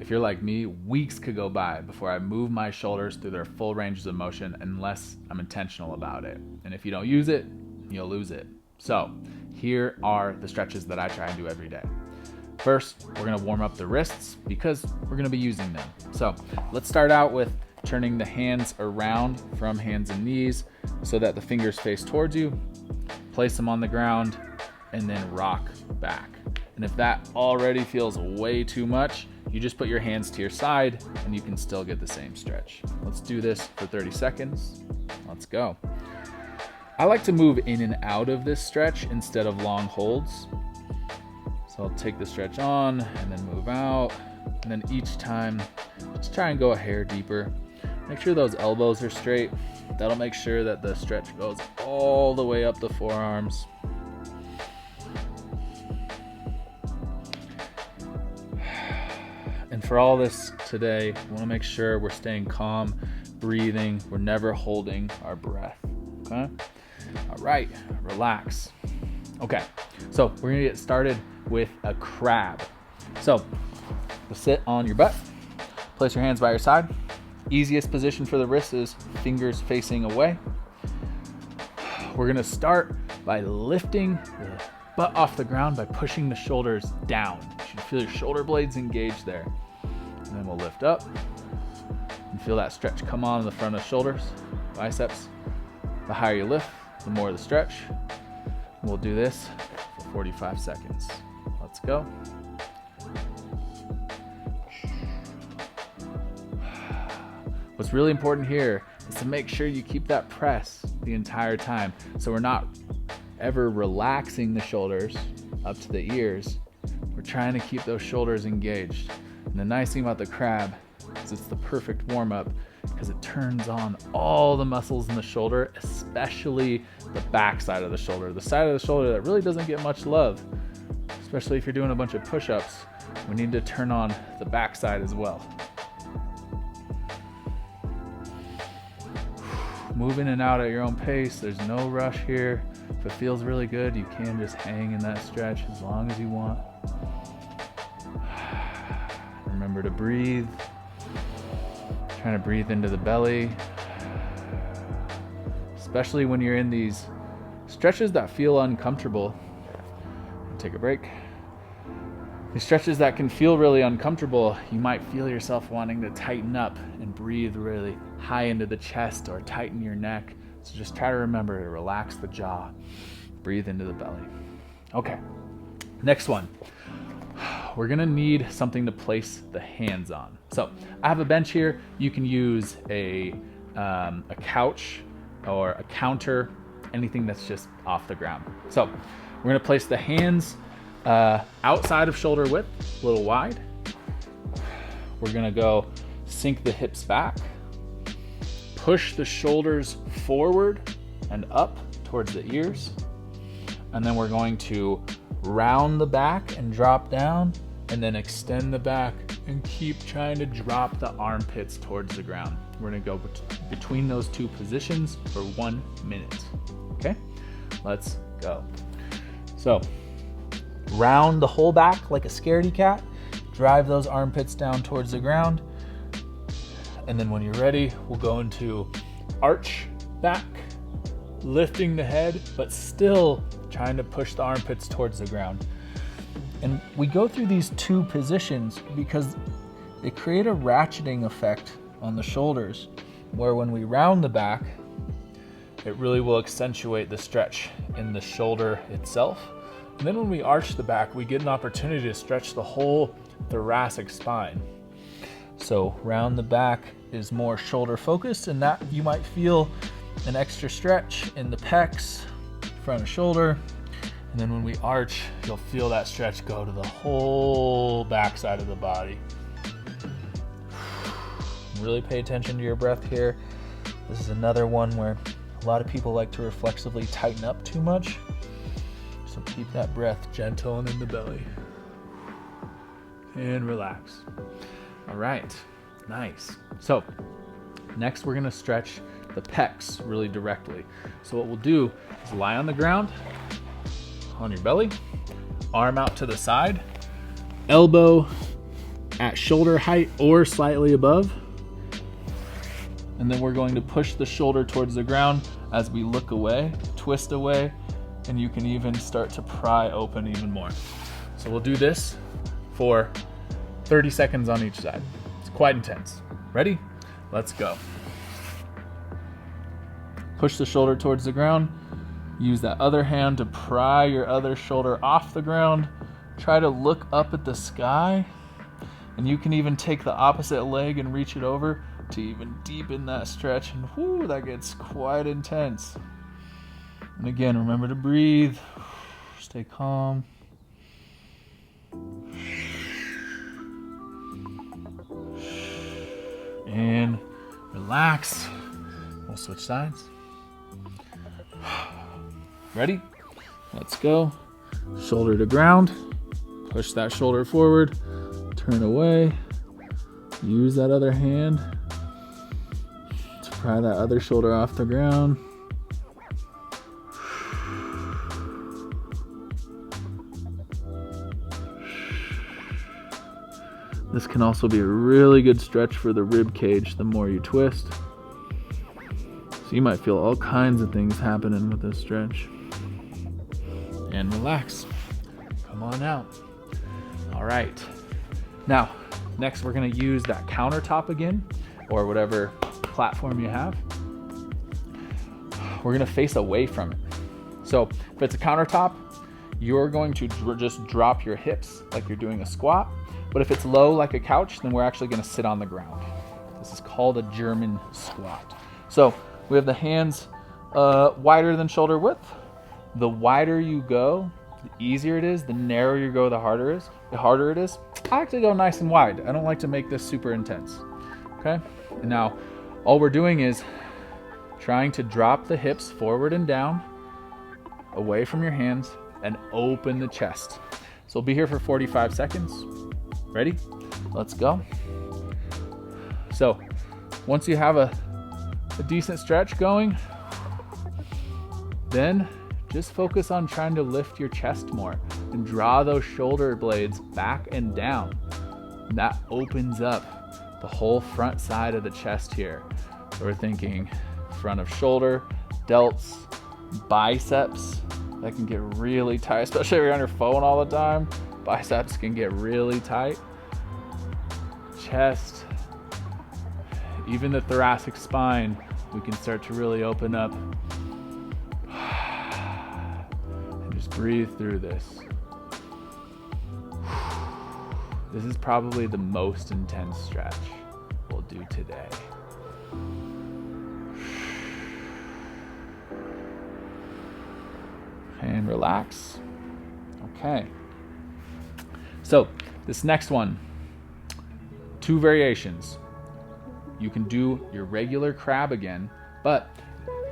if you're like me, weeks could go by before I move my shoulders through their full ranges of motion unless I'm intentional about it. And if you don't use it, you'll lose it. So here are the stretches that I try and do every day. First, we're gonna warm up the wrists because we're gonna be using them. So let's start out with turning the hands around from hands and knees so that the fingers face towards you. Place them on the ground and then rock back. And if that already feels way too much, you just put your hands to your side and you can still get the same stretch. Let's do this for 30 seconds. Let's go. I like to move in and out of this stretch instead of long holds. So I'll take the stretch on and then move out. And then each time, just try and go a hair deeper. Make sure those elbows are straight. That'll make sure that the stretch goes all the way up the forearms. And for all this today, we want to make sure we're staying calm, breathing. We're never holding our breath, okay? All right, relax. Okay, so we're gonna get started with a crab. So sit on your butt, place your hands by your side. Easiest position for the wrists is fingers facing away. We're gonna start by lifting the butt off the ground by pushing the shoulders down. You should feel your shoulder blades engage there. And then we'll lift up and feel that stretch come on in the front of the shoulders, biceps. The higher you lift, the more the stretch. And we'll do this for 45 seconds. Let's go. What's really important here is to make sure you keep that press the entire time. So we're not ever relaxing the shoulders up to the ears. We're trying to keep those shoulders engaged. And the nice thing about the crab is it's the perfect warm up because it turns on all the muscles in the shoulder, especially the back side of the shoulder, the side of the shoulder that really doesn't get much love, especially if you're doing a bunch of push-ups. We need to turn on the back side as well. Move in and out at your own pace. There's no rush here. If it feels really good, you can just hang in that stretch as long as you want. Remember to breathe. Trying to breathe into the belly. Especially when you're in these stretches that feel uncomfortable. Take a break. These stretches that can feel really uncomfortable, you might feel yourself wanting to tighten up and breathe really high into the chest or tighten your neck. So just try to remember to relax the jaw, breathe into the belly. Okay, next one. We're gonna need something to place the hands on. So I have a bench here. You can use a couch or a counter, anything that's just off the ground. So we're gonna place the hands outside of shoulder width, a little wide. We're gonna go sink the hips back, push the shoulders forward and up towards the ears. And then we're going to round the back and drop down, and then extend the back and keep trying to drop the armpits towards the ground. We're gonna go between those two positions for 1 minute. Okay, let's go. So round the whole back like a scaredy cat, drive those armpits down towards the ground. And then when you're ready, we'll go into arch back, lifting the head, but still trying to push the armpits towards the ground. And we go through these two positions because they create a ratcheting effect on the shoulders, where when we round the back, it really will accentuate the stretch in the shoulder itself. And then when we arch the back, we get an opportunity to stretch the whole thoracic spine. So round the back is more shoulder focused, and that you might feel an extra stretch in the pecs, front of shoulder. And then when we arch, you'll feel that stretch go to the whole back side of the body. Really pay attention to your breath here. This is another one where a lot of people like to reflexively tighten up too much. So keep that breath gentle and in the belly. And relax. All right, nice. So next we're gonna stretch the pecs really directly. So what we'll do is lie on the ground, on your belly, arm out to the side, elbow at shoulder height or slightly above. And then we're going to push the shoulder towards the ground as we look away, twist away, and you can even start to pry open even more. So we'll do this for 30 seconds on each side. It's quite intense. Ready? Let's go. Push the shoulder towards the ground. Use that other hand to pry your other shoulder off the ground. Try to look up at the sky. And you can even take the opposite leg and reach it over to even deepen that stretch. And whoo, that gets quite intense. And again, remember to breathe. Stay calm. And relax. We'll switch sides. Ready? Let's go. Shoulder to ground. Push that shoulder forward. Turn away. Use that other hand to pry that other shoulder off the ground. This can also be a really good stretch for the rib cage the more you twist. So you might feel all kinds of things happening with this stretch. And relax. Come on out. All right. Now, next we're gonna use that countertop again, or whatever platform you have. We're gonna face away from it. So if it's a countertop, you're going to just drop your hips like you're doing a squat. But if it's low like a couch, then we're actually gonna sit on the ground. This is called a German squat. So we have the hands wider than shoulder width. The wider you go, the easier it is. The narrower you go, the harder it is. I like to go nice and wide. I don't like to make this super intense. Okay? And now all we're doing is trying to drop the hips forward and down, away from your hands, and open the chest. So we'll be here for 45 seconds. Ready? Let's go. So once you have a decent stretch going, then just focus on trying to lift your chest more and draw those shoulder blades back and down. And that opens up the whole front side of the chest here. So we're thinking front of shoulder, delts, biceps. That can get really tight, especially if you're on your phone all the time. Biceps can get really tight. Chest, even the thoracic spine, we can start to really open up. And just breathe through this. This is probably the most intense stretch we'll do today. And relax. Okay. So this next one, 2 variations. You can do your regular crab again, but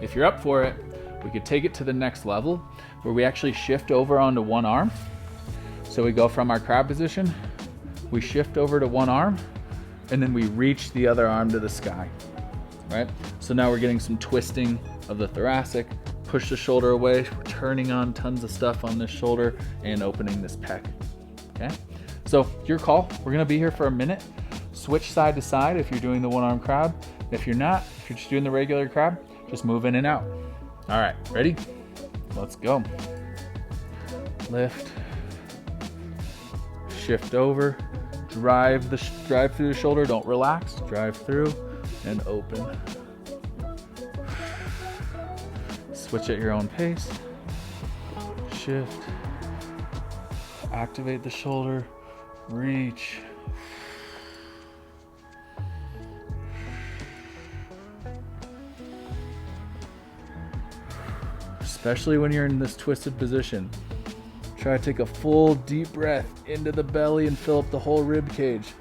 if you're up for it, we could take it to the next level where we actually shift over onto one arm. So we go from our crab position, we shift over to one arm, and then we reach the other arm to the sky, right? So now we're getting some twisting of the thoracic, push the shoulder away, we're turning on tons of stuff on this shoulder and opening this pec, okay? So your call, we're gonna be here for a minute. Switch side to side if you're doing the one-arm crab. If you're not, if you're just doing the regular crab, just move in and out. All right, ready? Let's go. Lift, shift over, drive through the shoulder, don't relax, drive through and open. Switch at your own pace. Shift, activate the shoulder, reach. Especially when you're in this twisted position. Try to take a full deep breath into the belly and fill up the whole rib cage.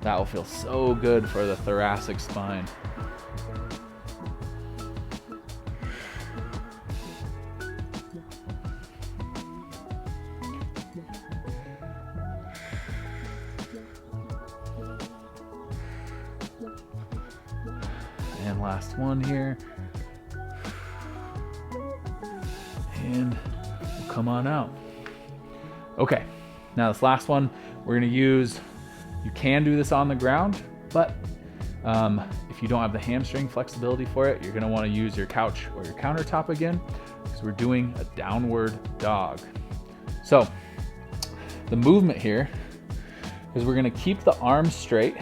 That will feel so good for the thoracic spine. And last one here. And we'll come on out. Okay, Now this last one, we're gonna use, you can do this on the ground, but if you don't have the hamstring flexibility for it, you're gonna wanna use your couch or your countertop again, because we're doing a downward dog. So the movement here is we're gonna keep the arms straight.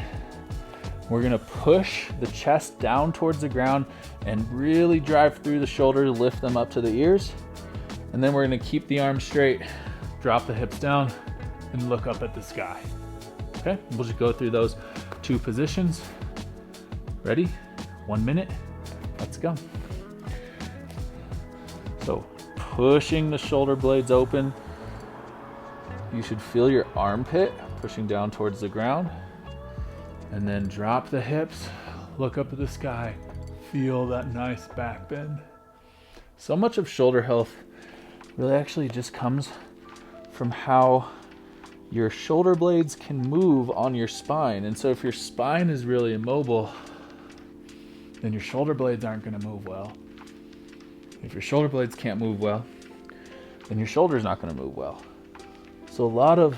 We're gonna push the chest down towards the ground and really drive through the shoulder to lift them up to the ears. And then we're gonna keep the arms straight, drop the hips down, and look up at the sky. Okay, we'll just go through those 2 positions. Ready? 1 minute, let's go. So pushing the shoulder blades open. You should feel your armpit pushing down towards the ground. And then drop the hips, look up at the sky, feel that nice back bend. So much of shoulder health really actually just comes from how your shoulder blades can move on your spine. And so if your spine is really immobile, then your shoulder blades aren't gonna move well. If your shoulder blades can't move well, then your shoulder's not gonna move well. So a lot of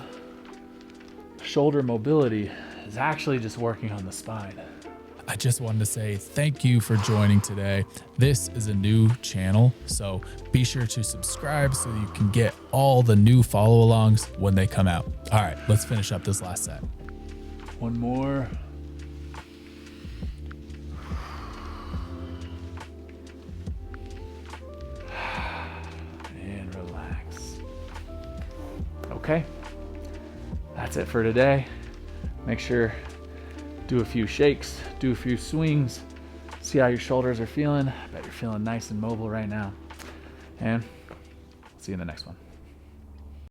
shoulder mobility is actually just working on the spine. I just wanted to say thank you for joining today. This is a new channel, so be sure to subscribe so you can get all the new follow-alongs when they come out. All right, let's finish up this last set. One more. And relax. Okay, that's it for today. Make sure do a few shakes, do a few swings, see how your shoulders are feeling. I bet you're feeling nice and mobile right now. And see you in the next one.